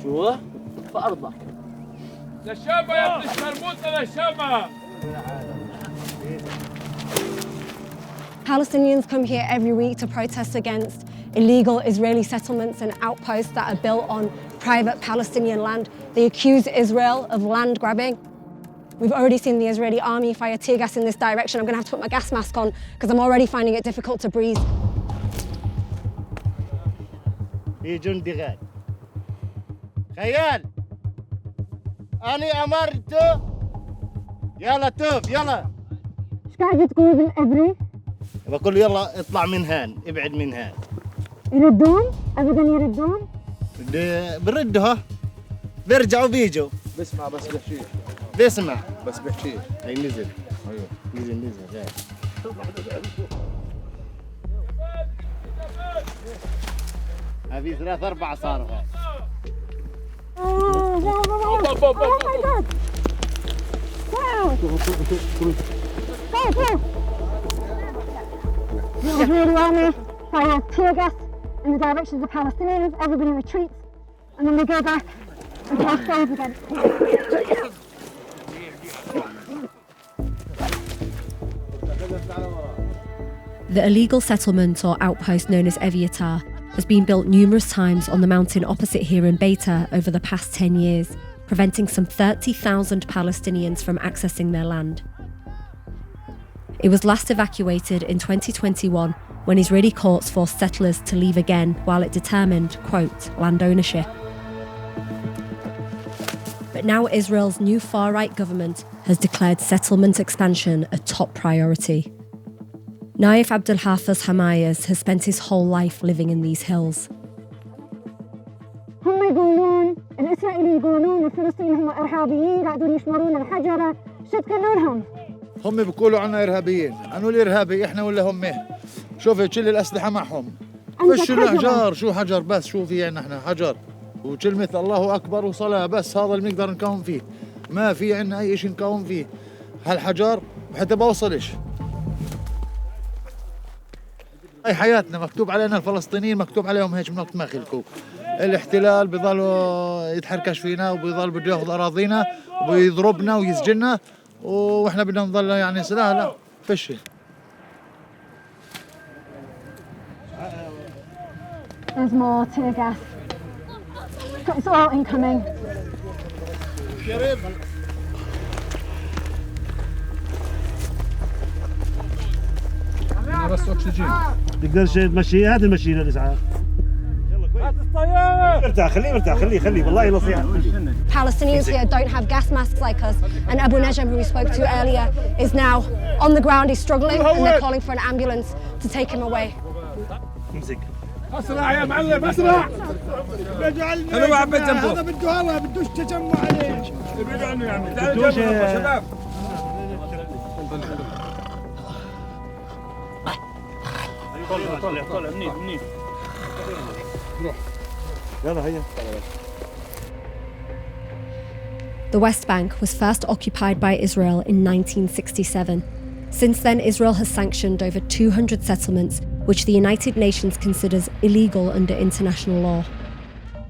جوا في أرضك. للشامة يا ابن الشرموطة للشامة. Palestinians come here every week to protest against illegal Israeli settlements and outposts that are built on private Palestinian land. They accuse Israel of land grabbing. We've already seen the Israeli army fire tear gas in this direction. I'm going to have to put my gas mask on because I'm already finding it difficult to breathe. في جندي غال خيال أنا أمرته يلا توف يلا ايش قاعد تقول بالإبري؟ بقول يلا اطلع من هان ابعد من هان يردون؟ أبداً يردون؟ بردها بيرجعوا بيجوا بسمع بس بحكيش بيسمع بس بحكيش هي نزل ايوه نزل غير هذه 3-4 صاروا هاي Oh my God! Wow! Go! The Israeli army fire tear gas in the direction of the Palestinians. Everybody retreats, and then they go back and cast flames again. The illegal settlement or outpost known as Eviatar has been built numerous times on the mountain opposite here in Beta over the past 10 years, preventing some 30,000 Palestinians from accessing their land. It was last evacuated in 2021 when Israeli courts forced settlers to leave again while it determined, quote, land ownership. But now Israel's new far-right government has declared settlement expansion a top priority. Naif Abdel Hafiz Hamayez has spent his whole life living in these hills. هم يقولون الإسرائيليين يقولون الفلسطينيين هم إرهابيين قاعدين يشمرون الحجرة شو تقولون لهم؟ هم بيقولوا عنا إرهابيين أنو الإرهابي إحنا ولا هم شوفي تشيل الأسلحة معهم فشوا الأحجار شو حجر بس شو في عنا إحنا حجر وكلمة الله أكبر وصلاة بس هذا اللي نقدر نقاوم فيه ما في عنا أي شيء نقاوم فيه هالحجر حتى بوصلش هاي حياتنا مكتوب علينا الفلسطينيين مكتوب عليهم هيك من وقت ما خلقوا الاحتلال بيضلوا يتحركش فينا وبيضل بده ياخذ اراضينا وبيضربنا ويسجننا واحنا بدنا نضل يعني لا فشي. There's more tear gas. It's all incoming. بس أكسجين تقدرش تمشي هات المشي للإسعاف خليه والله نصيحة Palestinians here don't have gas masks like us, and Abu Najm, who we spoke to earlier, is now on the ground. He's struggling, and they're calling for an ambulance to take him away. امسك أسرع يا معلم أسرع خلوا عم جنبه هذا بده هوا بدوش تجمع عليه ابعدوا عنه يا عمي تعالوا جنبه يا شباب طلع منيح روح يلا هيا. The West Bank was first occupied by Israel in 1967. Since then, Israel has sanctioned over 200 settlements, which the United Nations considers illegal under international law.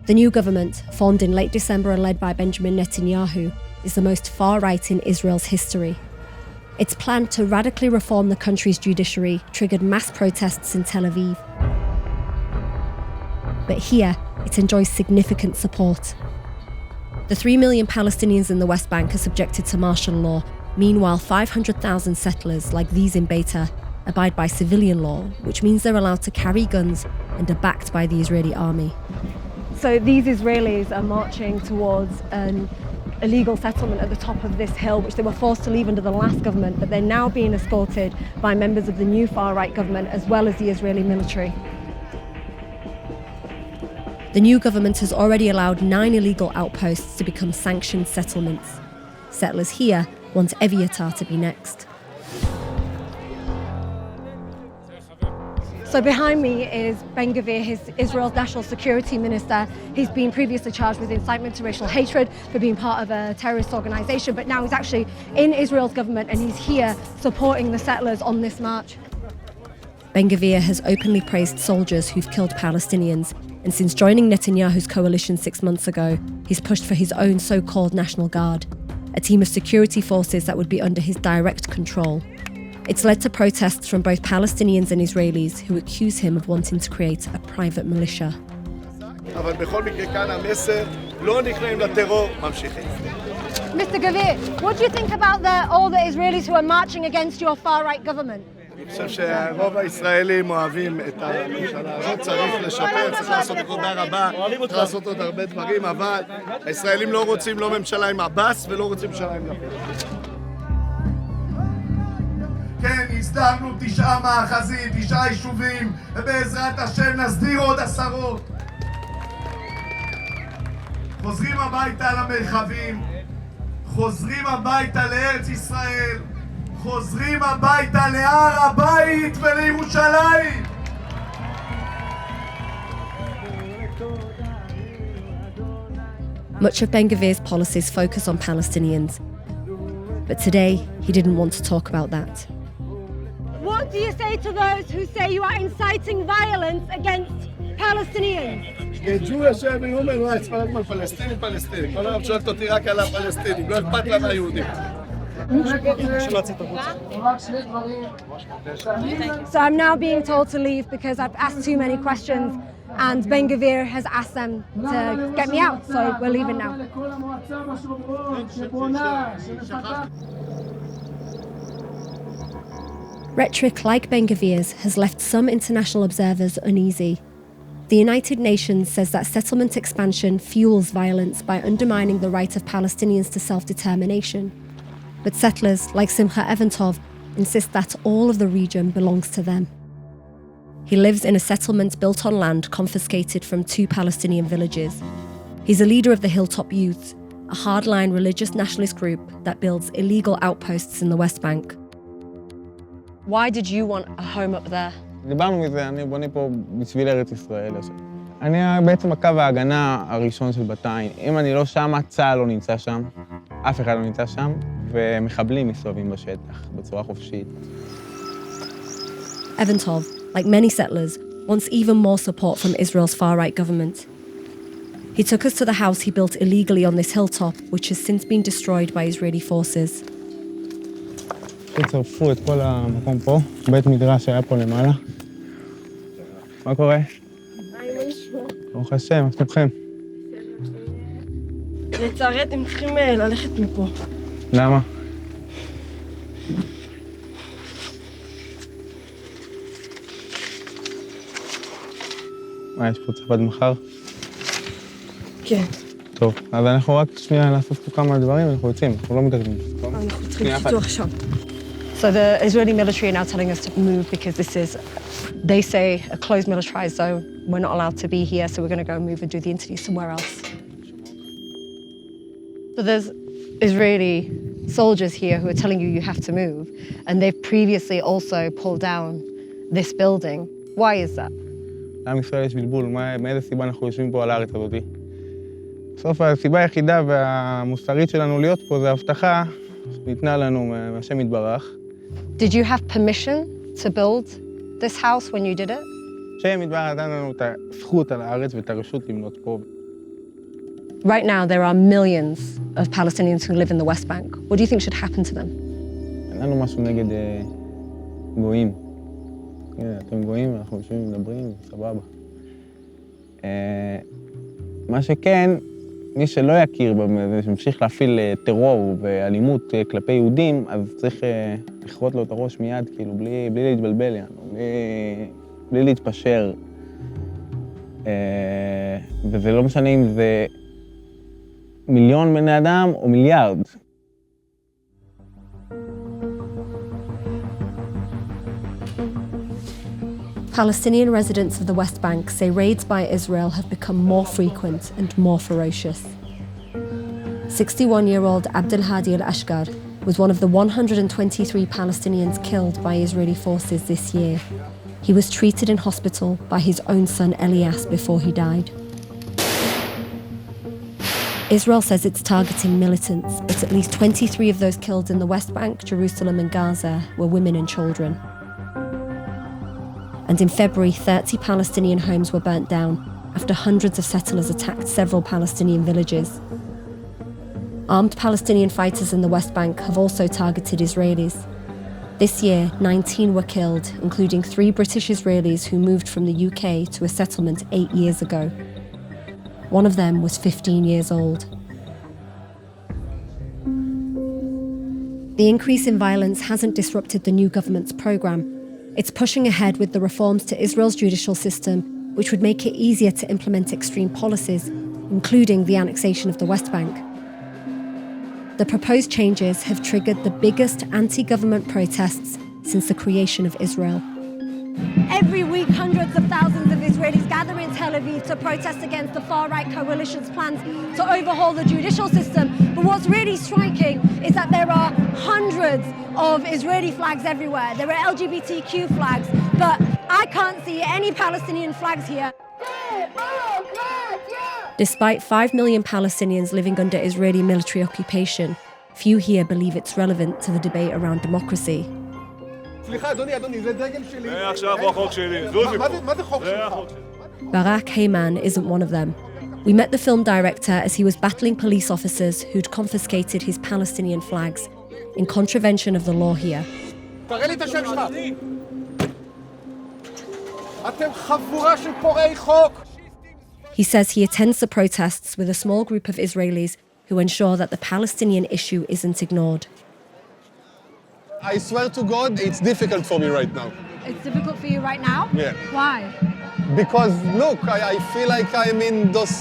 The new government, formed in late December and led by Benjamin Netanyahu, is the most far-right in Israel's history. Its plan to radically reform the country's judiciary triggered mass protests in Tel Aviv. But here, it enjoys significant support. The 3 million Palestinians in the West Bank are subjected to martial law. Meanwhile, 500,000 settlers, like these in Beta, abide by civilian law, which means they're allowed to carry guns and are backed by the Israeli army. So these Israelis are marching towards an illegal settlement at the top of this hill, which they were forced to leave under the last government, but they're now being escorted by members of the new far-right government as well as the Israeli military. The new government has already allowed 9 illegal outposts to become sanctioned settlements. Settlers here want Eviatar to be next. So behind me is Ben Gvir, Israel's national security minister. He's been previously charged with incitement to racial hatred for being part of a terrorist organisation, but now he's actually in Israel's government and he's here supporting the settlers on this march. Ben Gvir has openly praised soldiers who've killed Palestinians. and since joining Netanyahu's coalition 6 months ago, he's pushed for his own so-called National Guard, a team of security forces that would be under his direct control. It's led to protests from both Palestinians and Israelis who accuse him of wanting to create a private militia. אבל בכל מקרה כאן המסר, לא נכנעים לטרור, ממשיכים. Mr. Gavir, what do you think about all the Israelis who are marching against your far-right government? אני חושב שרוב הישראלים אוהבים את הממשלה הזאת, צריך לשפר, צריך לעשות עבודה רבה, צריך לעשות עוד הרבה דברים, אבל הישראלים לא רוצים לא ממשלה עם עבאס ולא רוצים ממשלה עם לפיד. כן, הסדרנו 9 מאחזים, 9 יישובים, ובעזרת השם נסדיר עוד 10. חוזרים הביתה למרחבים, חוזרים הביתה לארץ ישראל, חוזרים הביתה להר הבית ולירושלים. Much of Ben-Gvir's policies focus on Palestinians, but today he didn't want to talk about that. What do you say to those who say you are inciting violence against Palestinians? Jewish human rights, פלסטינים. כל היום שואלת אותי רק על הפלסטינים, לא אכפת לה מהיהודים. So I'm now being told to leave because I've asked too many questions and Ben-Gvir has asked them to get me out, so we're leaving now. Rhetoric like Ben-Gvir's has left some international observers uneasy. The United Nations says that settlement expansion fuels violence by undermining the right of Palestinians to self-determination. But settlers like Simcha Eventov insist that all of the region belongs to them. He lives in a settlement built on land confiscated from 2 Palestinian villages. He's a leader of the Hilltop Youths, a hardline religious nationalist group that builds illegal outposts in the West Bank. Why did you want a home up there? דיברנו מזה, אני בונה פה בשביל ארץ ישראל. אני בעצם הקו ההגנה הראשון של בתיים. אם אני לא שם, צה"ל לא נמצא שם, אף אחד לא נמצא שם, ומחבלים מסתובבים בשטח בצורה חופשית. Eventov, like many settlers, wants even more support from Israel's far-right government. He took us to the house he built illegally on this hilltop, which has since been destroyed by Israeli forces. הצטרפו את כל המקום פה, בית מדרש שהיה פה למעלה. מה קורה? ברוך השם, מה שלומכם? לצערי אתם צריכים ללכת מפה. למה? מה, יש פה צפת מחר? כן. טוב, אז אנחנו רק שנייה לעשות פה כמה דברים, אנחנו יוצאים, אנחנו לא מתקדמים. אנחנו צריכים לצאת עכשיו. So the Israeli military are now telling us to move because this is, they say, a closed militarized zone. We're not allowed to be here, so we're going to go and move and do the interview somewhere else. So there's Israeli soldiers here who are telling you have to move, and they've previously also pulled down this building. Why is that? לעם ישראל יש בלבול, מאיזה סיבה אנחנו יושבים פה על הארץ הזאת? בסוף הסיבה היחידה והמוסרית שלנו להיות פה זה הבטחה שניתנה לנו מהשם יתברך. Did you have permission to build this house when you did it? השם יתברך נתן לנו את הזכות על הארץ ואת הרשות לבנות פה. Right now, there are millions of Palestinians who live in the West Bank. What do you think should happen to them? אין לנו משהו נגד גויים. אתם גויים, אנחנו יושבים ומדברים, סבבה. מה שכן, מי שלא יכיר וממשיך להפעיל טרור ואלימות כלפי יהודים, אז צריך לכרות לו את הראש מיד, כאילו, בלי להתבלבל, בלי להתפשר. וזה לא משנה אם זה 1,000,000 בני אדם או מיליארד. Palestinian residents of the West Bank say raids by Israel have become more frequent and more ferocious. 61-year-old Abdel Hadi al-Ashgar was one of the 123 Palestinians killed by Israeli forces this year. He was treated in hospital by his own son Elias before he died. Israel says it's targeting militants, but at least 23 of those killed in the West Bank, Jerusalem and Gaza were women and children. And in February, 30 Palestinian homes were burnt down after hundreds of settlers attacked several Palestinian villages. Armed Palestinian fighters in the West Bank have also targeted Israelis. This year, 19 were killed, including 3 British Israelis who moved from the UK to a settlement 8 years ago. One of them was 15 years old. The increase in violence hasn't disrupted the new government's programme. It's pushing ahead with the reforms to Israel's judicial system, which would make it easier to implement extreme policies, including the annexation of the West Bank. The proposed changes have triggered the biggest anti-government protests since the creation of Israel. Every week, hundreds of thousands of Israelis gather in Tel Aviv to protest against the far-right coalition's plans to overhaul the judicial system. But what's really striking is that there are hundreds of Israeli flags everywhere. There are LGBTQ flags, but I can't see any Palestinian flags here. Despite 5 million Palestinians living under Israeli military occupation, few here believe it's relevant to the debate around democracy. Barak Heyman isn't one of them. We met the film director as he was battling police officers who'd confiscated his Palestinian flags in contravention of the law here. He says he attends the protests with a small group of Israelis who ensure that the Palestinian issue isn't ignored. I swear to God, it's difficult for me right now. It's difficult for you right now? Yeah. Why? Because, look, I feel like I'm in those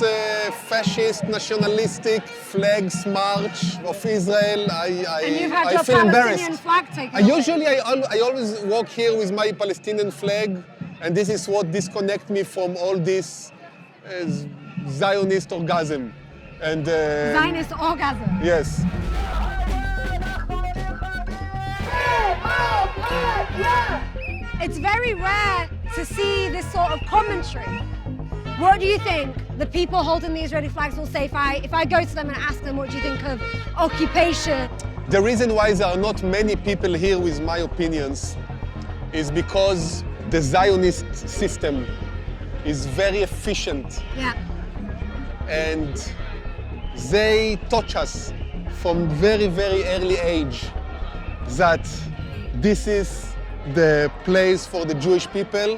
fascist, nationalistic flags march of Israel. And you've had I your feel Palestinian embarrassed. flag taken I always walk here with my Palestinian flag, and this is what disconnects me from all this Zionist orgasm. And Zionist orgasm? Yes. It's very rare to see this sort of commentary. What do you think the people holding the Israeli flags will say if I go to them and ask them what do you think of occupation? The reason why there are not many people here with my opinions is because the Zionist system is very efficient. Yeah. And they taught us from very, very early age that this is the place for the Jewish people.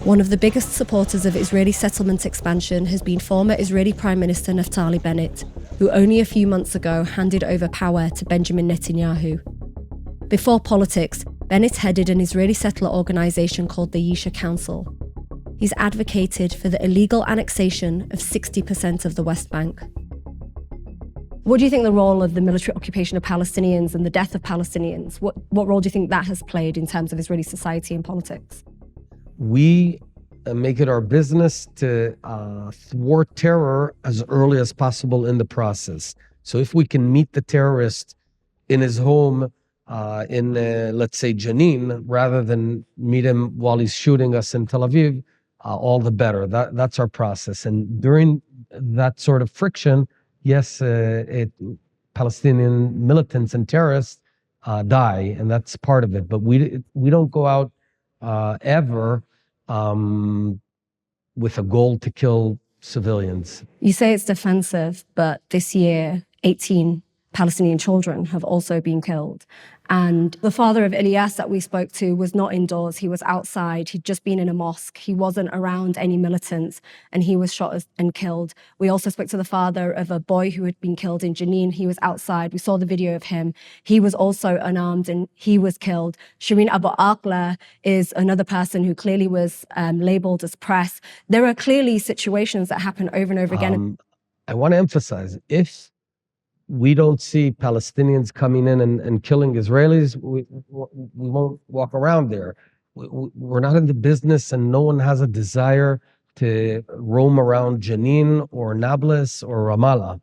One of the biggest supporters of Israeli settlement expansion has been former Israeli Prime Minister Naftali Bennett, who only a few months ago handed over power to Benjamin Netanyahu. Before politics, Bennett headed an Israeli settler organisation called the Yisha Council. He's advocated for the illegal annexation of 60% of the West Bank. What do you think the role of the military occupation of Palestinians and the death of Palestinians, what role do you think that has played in terms of Israeli society and politics? We make it our business to thwart terror as early as possible in the process. So if we can meet the terrorist in his home in, let's say, Jenin, rather than meet him while he's shooting us in Tel Aviv, all the better. That's our process. And during that sort of friction, yes, Palestinian militants and terrorists die, and that's part of it. But we don't go out ever with a goal to kill civilians. You say it's defensive, but this year, 18 Palestinian children have also been killed. And the father of Ilyas that we spoke to was not indoors. He was outside. He'd just been in a mosque. He wasn't around any militants, and he was shot and killed. We also spoke to the father of a boy who had been killed in Jenin. He was outside. We saw the video of him. He was also unarmed, and he was killed. Shireen Abu Akleh is another person who clearly was labeled as press. There are clearly situations that happen over and over again. I want to emphasize, if we don't see Palestinians coming in and killing Israelis, we won't walk around there. We're not in the business, and no one has a desire to roam around Jenin or Nablus or Ramallah.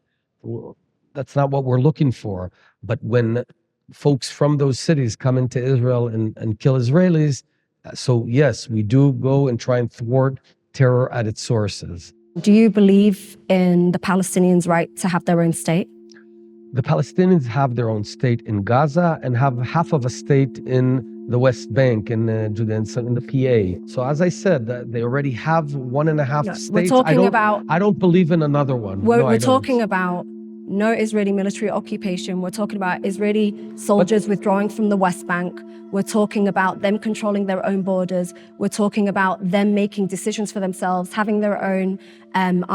That's not what we're looking for. But when folks from those cities come into Israel and kill Israelis, so yes, we do go and try and thwart terror at its sources. Do you believe in the Palestinians' right to have their own state? The Palestinians have their own state in Gaza and have half of a state in the West Bank and Judea and the PA. So as I said, they already have 1.5 states. We're talking about. I don't believe in another one. We're talking about no Israeli military occupation. We're talking about Israeli soldiers withdrawing from the West Bank. We're talking about them controlling their own borders. We're talking about them making decisions for themselves, having their own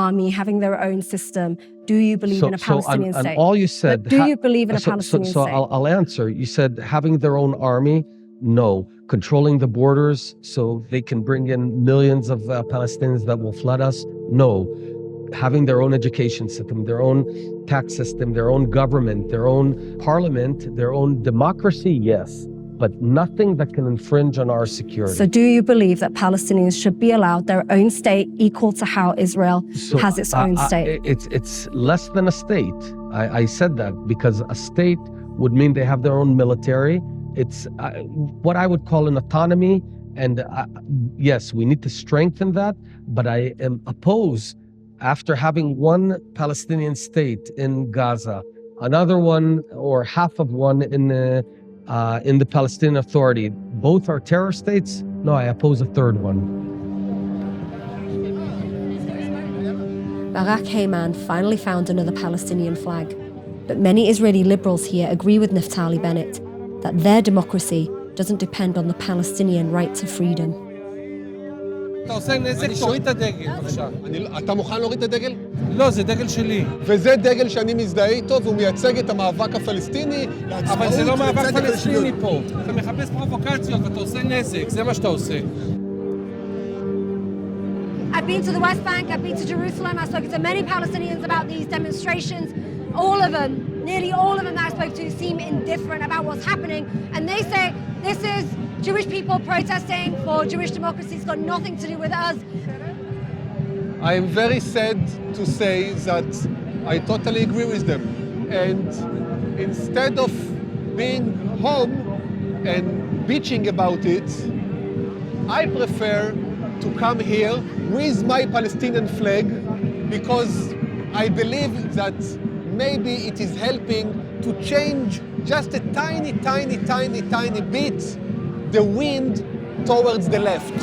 army, having their own system. Do you believe in a Palestinian state? And all you said. But do you believe in a Palestinian state? So I'll answer. You said having their own army. No. Controlling the borders so they can bring in millions of Palestinians that will flood us. No. Having their own education system, their own tax system, their own government, their own parliament, their own democracy, yes, but nothing that can infringe on our security. So do you believe that Palestinians should be allowed their own state equal to how Israel has its own state? It's less than a state. I said that because a state would mean they have their own military. It's what I would call an autonomy. And yes, we need to strengthen that, but I am opposed. After having one Palestinian state in Gaza, another one or half of one in the Palestinian Authority, both are terror states? No, I oppose a third one. Barak Heyman finally found another Palestinian flag, but many Israeli liberals here agree with Naftali Bennett that their democracy doesn't depend on the Palestinian right to freedom. אתה עושה נזק, תוריד את הדגל, בבקשה. אתה מוכן להוריד את הדגל? לא, זה דגל שלי. וזה דגל שאני מזדהה איתו, והוא מייצג את המאבק הפלסטיני. אבל זה לא מאבק פלסטיני פה. אתה מחפש פרובוקציות ואתה עושה נזק, זה מה שאתה עושה. I've been to the West Bank, I've been to Jerusalem, I've spoken to many Palestinians about these demonstrations. All of them, nearly all of them that I spoke to seem indifferent about what's happening. And they say this is Jewish people protesting for Jewish democracy. It's got nothing to do with us. I am very sad to say that I totally agree with them. And instead of being home and bitching about it, I prefer to come here with my Palestinian flag because I believe that maybe it is helping to change just a tiny bit the wind towards the left.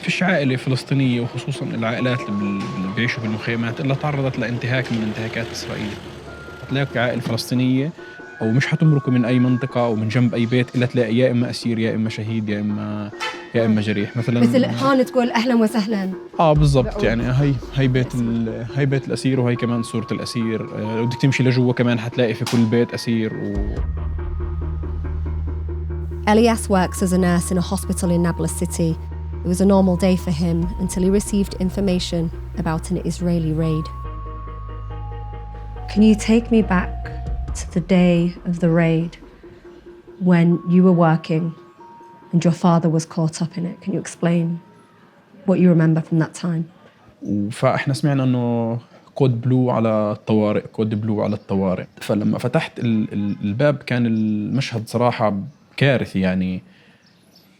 فيش عائلة فلسطينية وخصوصاً العائلات اللي بيعيشوا بالمخيمات إلا تعرضت لانتهاك من انتهاكات إسرائيل. هتلاقي عائلة فلسطينية أو مش هتمرقوا من أي منطقة أو من جنب أي بيت إلا تلاقي يا إما أسير يا إما شهيد يا إما جريح مثلاً. مثل هون تقول أهلاً وسهلاً. بالضبط يعني هي بيت الأسير وهي كمان صورة الأسير. لو بدك تمشي لجوا كمان هتلاقي في كل بيت أسير Elias works as a nurse in a hospital in Nablus city. It was a normal day for him until he received information about an Israeli raid. Can you take me back to the day of the raid when you were working and your father was caught up in it? Can you explain what you remember from that time? فإحنا سمعنا إنه كود بلو على الطوارئ. فلما فتحت الباب كان المشهد صراحة كارثي يعني.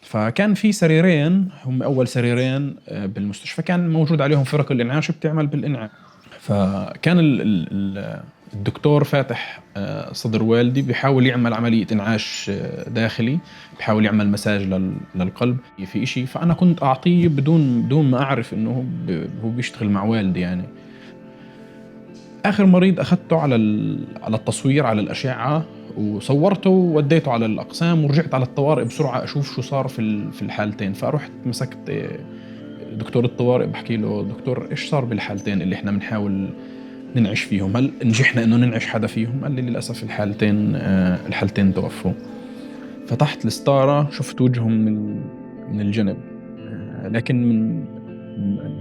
فكان في سريرين هم أول سريرين بالمستشفى كان موجود عليهم فرق الإنعاش بتعمل بالإنعاش. فكان الدكتور فاتح صدر والدي بيحاول يعمل عملية إنعاش داخلي، بيحاول يعمل مساج للقلب في إشي. فأنا كنت أعطيه بدون ما أعرف إنه هو بيشتغل مع والدي يعني. آخر مريض أخذته على التصوير على الأشعة وصورته ووديته على الأقسام ورجعت على الطوارئ بسرعة أشوف شو صار في الحالتين. فرحت مسكت دكتور الطوارئ بحكي له دكتور إيش صار بالحالتين اللي إحنا بنحاول ننعش فيهم، هل نجحنا إنه ننعش حدا فيهم؟ قال لي للأسف الحالتين توفوا. فتحت الستارة شفت وجههم من الجنب، لكن من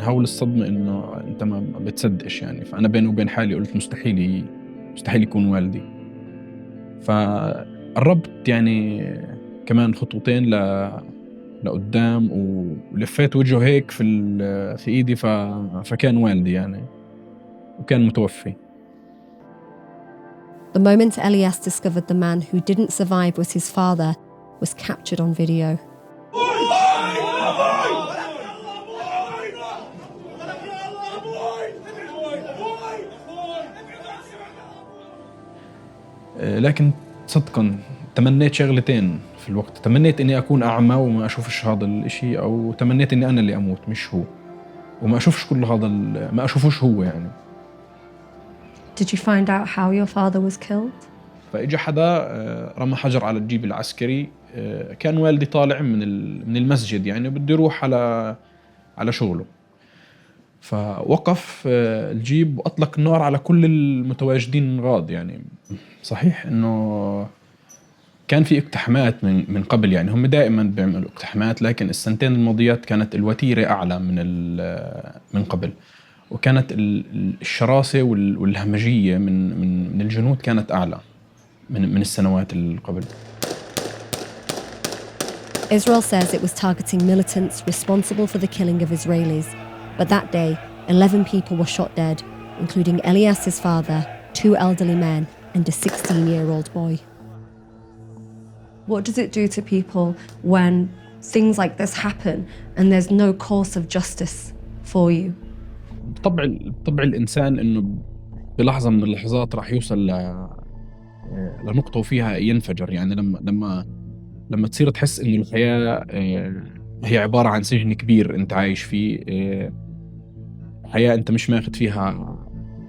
هول الصدمة إنه أنت ما بتصدقش يعني. فأنا بيني وبين حالي قلت مستحيل يكون والدي. فقربت يعني كمان خطوتين لقدام ولفيت وجهه هيك في ايدي فكان والدي يعني. وكان متوفي. The moment Elias discovered the man who didn't survive was his father was captured on video. لكن صدقاً تمنيت شغلتين في الوقت. تمنيت إني أكون أعمى وما أشوفش هذا الإشي، أو تمنيت إني أنا اللي أموت مش هو، وما أشوفش كل هذا ما أشوفوش هو يعني. Did you find out how your father was killed? فإجا حدا رمى حجر على الجيب العسكري. كان والدي طالع من المسجد يعني بده يروح على شغله، فوقف الجيب وأطلق النار على كل المتواجدين غاض. يعني صحيح إنه كان في اقتحامات من قبل، يعني هم دائما بيعملوا اقتحامات، لكن السنتين الماضيات كانت الوتيرة أعلى من قبل، وكانت الشراسة والهمجية من الجنود كانت أعلى من السنوات اللي قبل. Israel says it was targeting militants responsible for the killing of Israelis, but that day 11 people were shot dead, including Elias's father, 2 elderly men and a 16-year-old boy. What does it do to people when things like this happen and there's no course of justice for you? طبع الإنسان إنه بلحظة من اللحظات راح يوصل لنقطة وفيها ينفجر. يعني لما تصير تحس إنه الحياة هي عبارة عن سجن كبير أنت عايش فيه، حياة أنت مش ماخذ فيها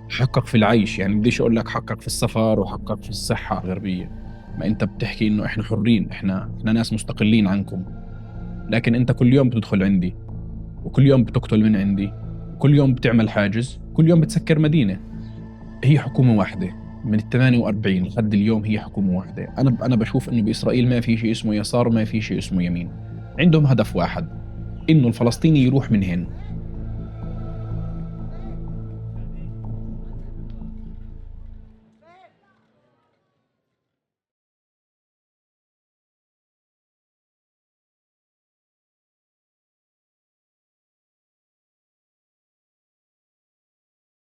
حقك في العيش. يعني بديش أقول لك حقك في السفر وحقك في الصحة غربية، ما أنت بتحكي إنه إحنا حرين، إحنا ناس مستقلين عنكم، لكن أنت كل يوم بتدخل عندي، وكل يوم بتقتل من عندي، كل يوم بتعمل حاجز، كل يوم بتسكر مدينة. هي حكومة واحدة من 48 لحد اليوم، هي حكومة واحدة. أنا بشوف إنه بإسرائيل ما في شيء اسمه يسار وما في شيء اسمه يمين، عندهم هدف واحد، إنه الفلسطيني يروح من هنا.